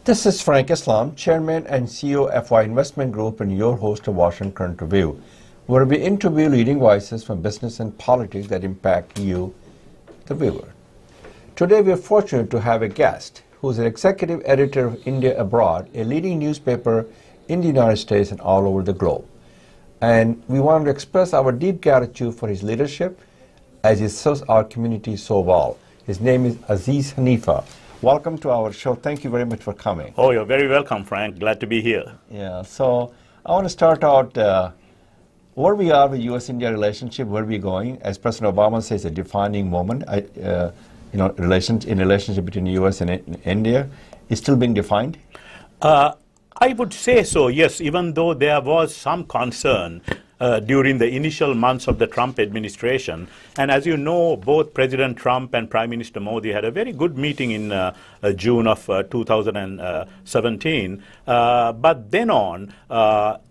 This is Frank Islam, Chairman and CEO of FY Investment Group and your host of Washington Current Review, where we interview leading voices from business and politics that impact you, the viewer. Today we are fortunate to have a guest who is an executive editor of India Abroad, a leading newspaper in the United States and all over the globe. And we want to express our deep gratitude for his leadership as he serves our community so well. His name is Aziz Hanifaa. Welcome to our show. Thank you very much for coming. Oh, you're very welcome, Frank. Glad to be here. Yeah, so I want to start out where we are with U.S.-India relationship, where we're going. As President Obama says, a defining moment. Relationship between the U.S. and India is still being defined? I would say so, yes, even though there was some concern during the initial months of the Trump administration. And as you know, both President Trump and Prime Minister Modi had a very good meeting in June of 2017. But then on,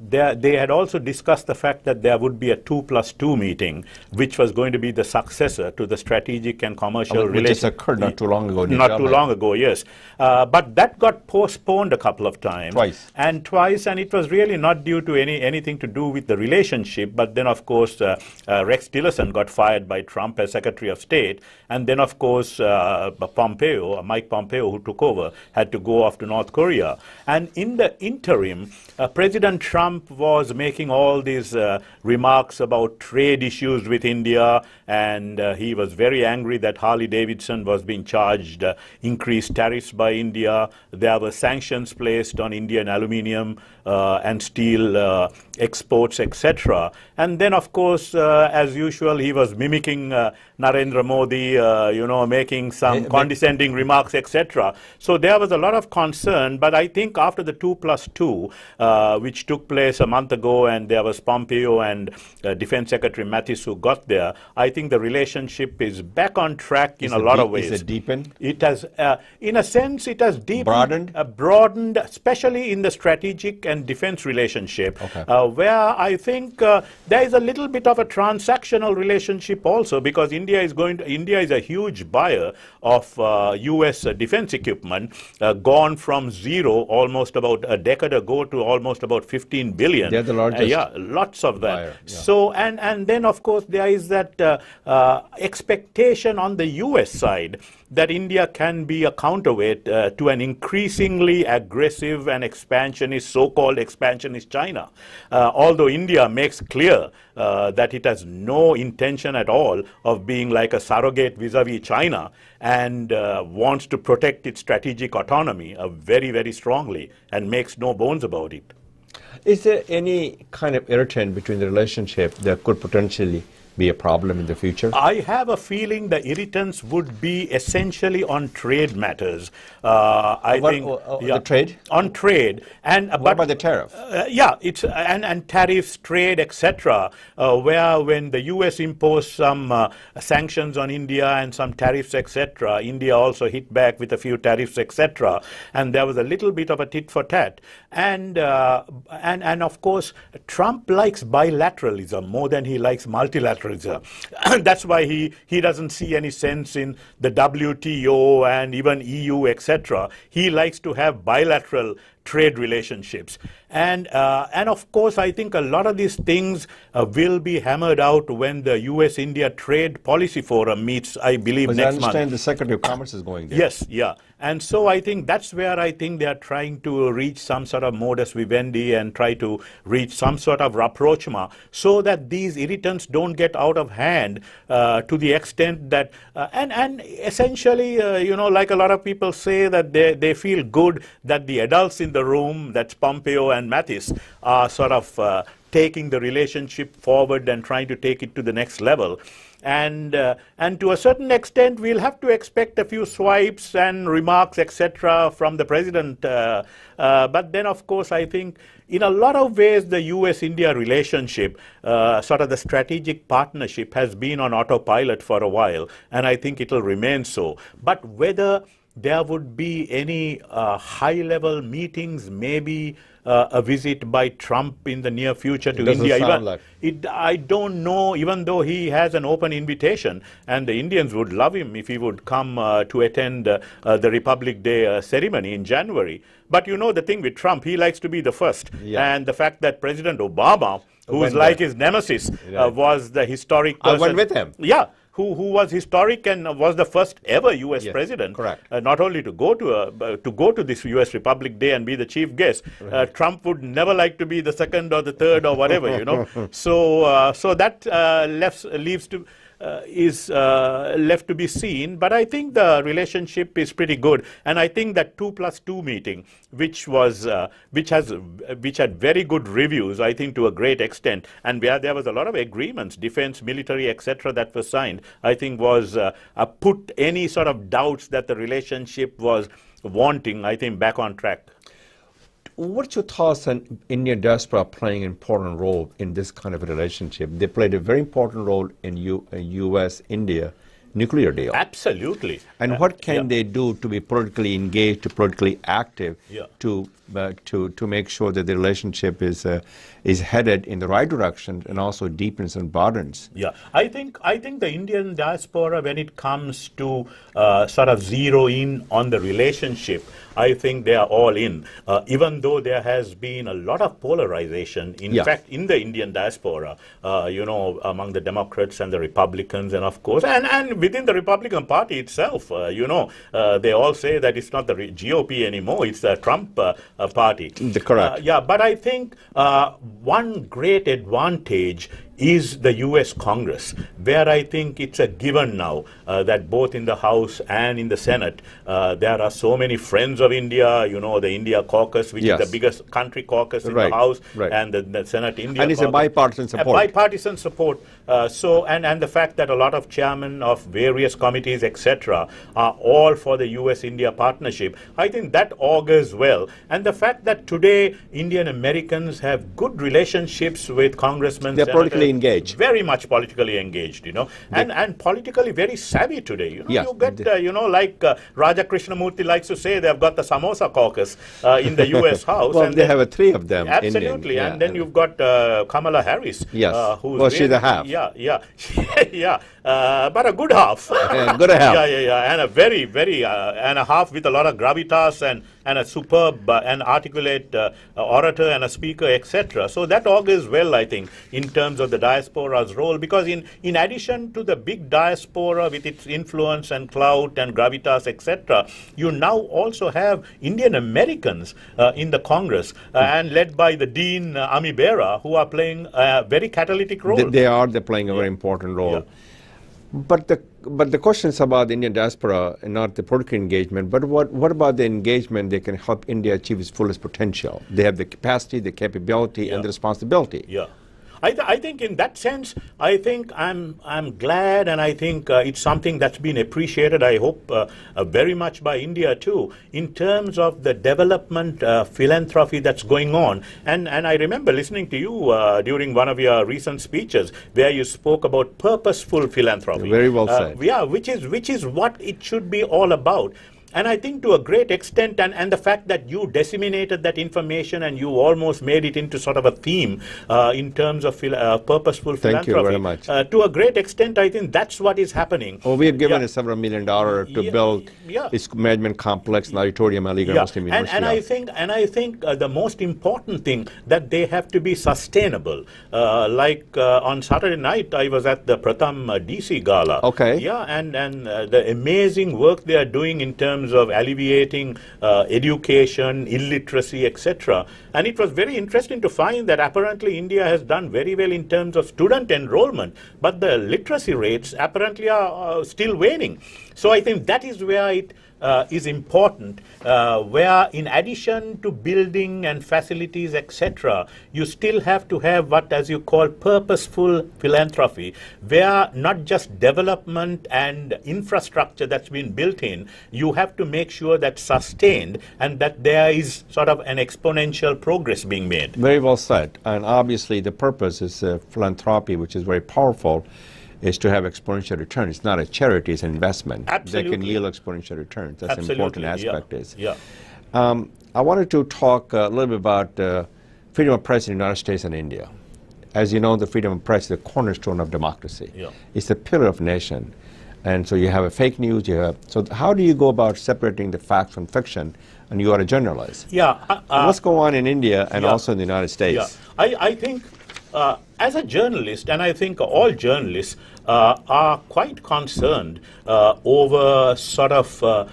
they had also discussed the fact that there would be a 2+2 meeting, which was going to be the successor to the strategic and commercial relations. Which has occurred not too long ago. Not too long ago, yes. But that got postponed a couple of times. Twice. And it was really not due to anything to do with the relationship. But then, of course, Rex Tillerson got fired by Trump as Secretary of State. And then, of course, Mike Pompeo, who took over, had to go off to North Korea. And in the interim, President Trump was making all these remarks about trade issues with India. And he was very angry that Harley-Davidson was being charged increased tariffs by India. There were sanctions placed on Indian aluminum and steel exports, etc. And then, of course, as usual, he was mimicking Narendra Modi, making some condescending remarks, etc. So there was a lot of concern. But I think after the 2+2, which took place a month ago, and there was Pompeo and Defense Secretary Mattis who got there, I think the relationship is back on track in a lot of ways. Is it deepened? It has, in a sense, it has deepened. Broadened? Broadened, especially in the strategic and defense relationship, where I think there is a little bit of a transactional relationship also, because India is a huge buyer of U.S. defense equipment, gone from zero almost about a decade ago to almost about 15 billion. They're the largest. Yeah, lots of that. Buyer, yeah. So, and then of course there is that expectation on the U.S. side that India can be a counterweight to an increasingly aggressive and so-called expansionist China. Although India makes clear that it has no intention at all of being like a surrogate vis-a-vis China, and wants to protect its strategic autonomy very, very strongly, and makes no bones about it. Is there any kind of irritant between the relationship that could potentially be a problem in the future? I have a feeling the irritants would be essentially on trade matters. The trade? On trade. What about the tariff? It's and tariffs, trade, etc. Where when the U.S. imposed some sanctions on India and some tariffs, etc., India also hit back with a few tariffs, etc. And there was a little bit of a tit for tat. And of course, Trump likes bilateralism more than he likes multilateralism. That's why he doesn't see any sense in the WTO and even EU, etc. He likes to have bilateral trade relationships. And of course, I think a lot of these things will be hammered out when the U.S.-India Trade Policy Forum meets, I believe, next month. I understand the Secretary of Commerce is going there. Yes, yeah. And so I think that's where I think they are trying to reach some sort of modus vivendi and try to reach some sort of rapprochement so that these irritants don't get out of hand to the extent that, and essentially, like a lot of people say that they feel good that the adults in the room, that's Pompeo and Mattis, are sort of taking the relationship forward and trying to take it to the next level. And to a certain extent, we'll have to expect a few swipes and remarks, etc., from the president. But then, of course, I think in a lot of ways, the U.S.-India relationship, sort of the strategic partnership, has been on autopilot for a while, and I think it will remain so. But whether there would be any high-level meetings, maybe a visit by Trump in the near future to India. I don't know, even though he has an open invitation, and the Indians would love him if he would come to attend the Republic Day ceremony in January. But you know the thing with Trump, he likes to be the first. And the fact that President Obama, who is like his nemesis, was the historic person. I went with him. Yeah. Who was historic and was the first ever U.S. president, not only to go to this U.S. Republic Day and be the chief guest. Trump would never like to be the second or the third or whatever, you know. So that is left to be seen. But I think the relationship is pretty good, and I think that 2+2 meeting, which had very good reviews, I think to a great extent, and where there was a lot of agreements, defense, military, etc., that was signed, I think was put any sort of doubts that the relationship was wanting, I think, back on track. What's your thoughts on Indian diaspora playing an important role in this kind of a relationship? They played a very important role in U.S.-India nuclear deal. Absolutely. And what can they do to be politically engaged, to politically active, to make sure that the relationship is headed in the right direction and also deepens and broadens? Yeah, I think the Indian diaspora, when it comes to sort of zero in on the relationship, I think they are all in, even though there has been a lot of polarization, in fact, in the Indian diaspora, among the Democrats and the Republicans, and of course, and within the Republican Party itself, they all say that it's not the GOP anymore, it's the Trump party. Correct. But I think one great advantage is the U.S. Congress, where I think it's a given now that both in the House and in the Senate, there are so many friends of India, the India caucus, which is the biggest country caucus in the House, and the Senate India and it's caucus. A bipartisan support. A bipartisan support. And the fact that a lot of chairmen of various committees, etc., are all for the U.S.-India partnership, I think that augurs well. And the fact that today Indian Americans have good relationships with congressmen, they're politically engaged. Very much politically engaged, and politically very savvy today. You get, like Raja Krishnamurti likes to say, they've got the Samosa caucus in the U.S. House. Well, they have three of them. Absolutely. Indian. And then you've got Kamala Harris. Who's she's a half. But a good half. Good half. And a very, very, and a half with a lot of gravitas and a superb and articulate orator and a speaker, etc. So that augurs well, I think, in terms of the diaspora's role, because in addition to the big diaspora with its influence and clout and gravitas, etc., you now also have Indian Americans in the Congress and led by the Dean Ami Bera, who are playing a very catalytic role. They're playing a very important role. But the questions about the Indian diaspora and not the political engagement, but what about the engagement that can help India achieve its fullest potential? They have the capacity, the capability, and the responsibility. I think in that sense, I think I'm glad, and I think it's something that's been appreciated, I hope, very much by India too, in terms of the development philanthropy that's going on. And I remember listening to you during one of your recent speeches where you spoke about purposeful philanthropy. Very well said. Which is what it should be all about. And I think to a great extent, and the fact that you disseminated that information and you almost made it into sort of a theme in terms of purposeful philanthropy. Thank you very much. To a great extent, I think that's what is happening. Oh, we have given it several $1 million to build its management complex in Auditorium Ali Muslim University. And I think the most important thing that they have to be sustainable. On Saturday night, I was at the Pratham DC Gala. Okay. And the amazing work they are doing in terms of alleviating education, illiteracy, etc. And it was very interesting to find that apparently India has done very well in terms of student enrollment, but the literacy rates apparently are still waning. So I think that is where it is important, where in addition to building and facilities, etc., you still have to have what, as you call, purposeful philanthropy, where not just development and infrastructure that's been built in, you have to make sure that's sustained and that there is sort of an exponential progress being made. Very well said. And obviously the purpose is philanthropy, which is very powerful. is to have exponential return. It's not a charity, it's an investment Absolutely. that can yield exponential returns. That's an important aspect. I wanted to talk a little bit about freedom of press in the United States and India. As you know, the freedom of press is the cornerstone of democracy. It's the pillar of nation. And so you have a fake news, so how do you go about separating the facts from fiction? And you are a journalist. What's going on in India and also in the United States? I think as a journalist, and I think all journalists are quite concerned over sort of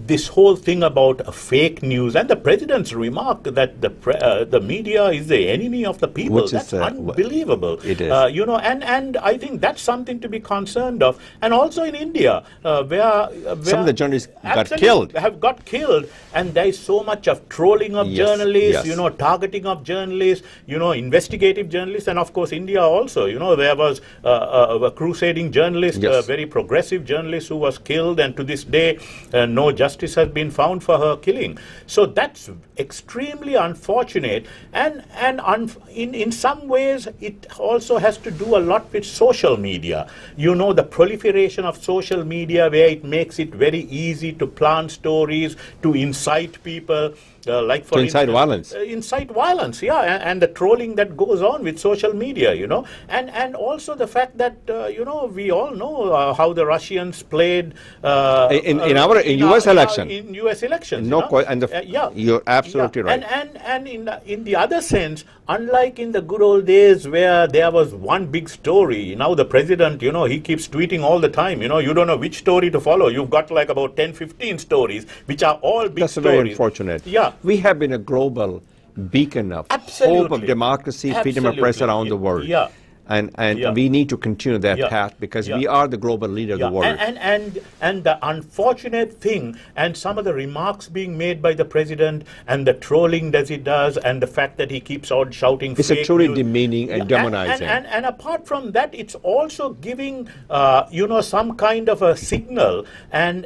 this whole thing about fake news and the president's remark that the media is the enemy of the people. Which that's is, unbelievable. It is. You know, and I think that's something to be concerned of. And also in India, where some of the journalists got killed, and there is so much of trolling of journalists, you know, targeting of journalists, you know, investigative journalists, and of course India also. You know, there was a crusading journalist, a very progressive journalist who was killed, and to this day, no justice has been found for her killing. So that's extremely unfortunate, and in some ways it also has to do a lot with social media. You know, the proliferation of social media, where it makes it very easy to plant stories, to incite people. Like for incite violence. Incite violence, and the trolling that goes on with social media, you know, and also the fact that you know, we all know how the Russians played in U.S. election. In U.S. elections, no question. You're absolutely right. And in the other sense, unlike in the good old days where there was one big story, now the president, you know, he keeps tweeting all the time. You know, you don't know which story to follow. You've got like about 10, 15 stories, which are all big stories. That's very unfortunate. We have been a global beacon of hope of democracy, freedom of press around the world. And we need to continue that path, because we are the global leader of the world. And the unfortunate thing, and some of the remarks being made by the president, and the trolling that he does, and the fact that he keeps on shouting it's fake a truly news. demeaning and demonizing. And apart from that, it's also giving you know, some kind of a signal and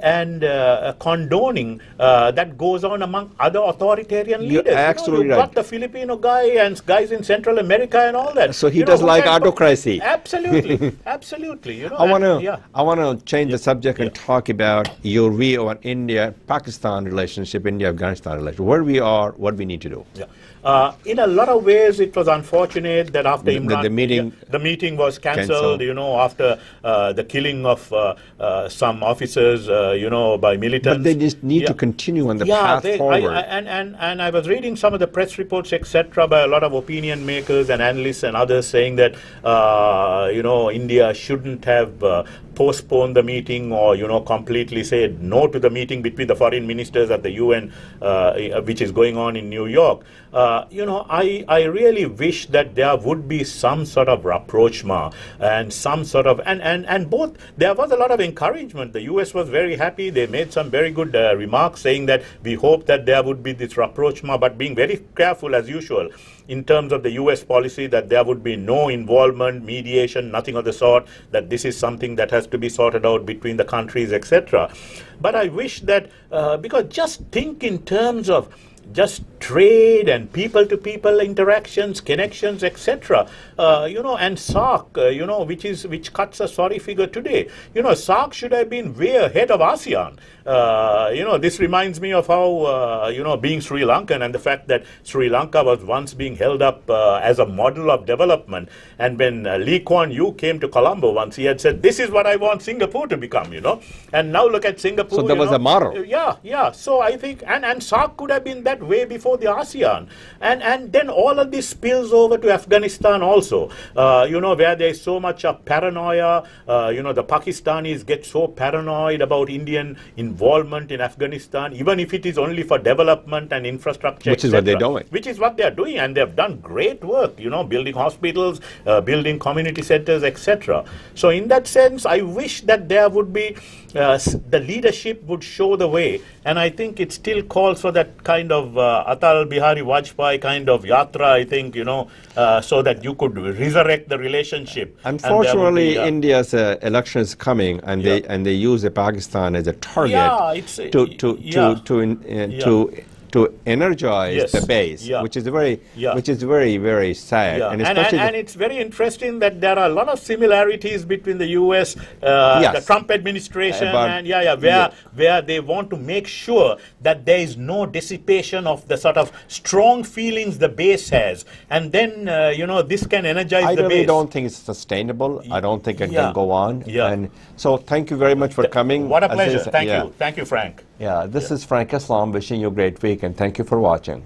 condoning that goes on among other authoritarian leaders. You're absolutely You've got the Filipino guy and guys in Central America and all that. So he does like autocracy. Absolutely, absolutely. You know, I want to change the subject and talk about your view on India-Pakistan relationship, India-Afghanistan relationship. Where we are, what we need to do. In a lot of ways, it was unfortunate that after Imran, the meeting was cancelled. You know, after the killing of some officers, you know, by militants. But they just need to continue on the path forward. And I was reading some of the press reports, etc., by a lot of opinion makers and analysts and others saying that you know, India shouldn't have postponed the meeting, or you know, completely said no to the meeting between the foreign ministers at the UN, which is going on in New York. You know, I really wish that there would be some sort of rapprochement and some sort of and both. There was a lot of encouragement. The US was very happy. They made some very good remarks saying that we hope that there would be this rapprochement, but being very careful as usual in terms of the US policy, that there would be no involvement, mediation, nothing of the sort, that this is something that has to be sorted out between the countries, etc. But I wish that, because just think in terms of just trade and people-to-people interactions, connections, etc. You know, and SAARC, you know, which cuts a sorry figure today. You know, SAARC should have been way ahead of ASEAN. You know, this reminds me of how, you know, being Sri Lankan, and the fact that Sri Lanka was once being held up as a model of development. And when Lee Kuan Yew came to Colombo once, he had said, this is what I want Singapore to become, you know. And now look at Singapore. So there was a model. Yeah. So I think, and SAARC could have been that way before the ASEAN. And then all of this spills over to Afghanistan also, you know, where there is so much of paranoia. You know, the Pakistanis get so paranoid about Indian involvement in Afghanistan, even if it is only for development and infrastructure, which is what they're doing. Which is what they're doing, and they've done great work, you know, building hospitals, building community centers, etc. So in that sense, I wish that there would be, the leadership would show the way, and I think it still calls for that kind of Atal Bihari Vajpayee kind of yatra, I think, you know, so that you could resurrect the relationship. Unfortunately, India's election is coming, and they use Pakistan as a target to to energize Yes. the base, Yeah. which is very, Yeah. very sad. Yeah. And And, especially and it's very interesting that there are a lot of similarities between the U.S., Yes. the Trump administration, But- and where they want to make sure that there is no dissipation of the sort of strong feelings the base has, and then this can energize I the really base. don't think it's sustainable. I don't think it Yeah. can go on. Yeah. And so thank you very much for coming. What a Aziz. pleasure. Thank Yeah. you. Thank you, Frank. Yeah, this is Frank Islam wishing you a great week, and thank you for watching.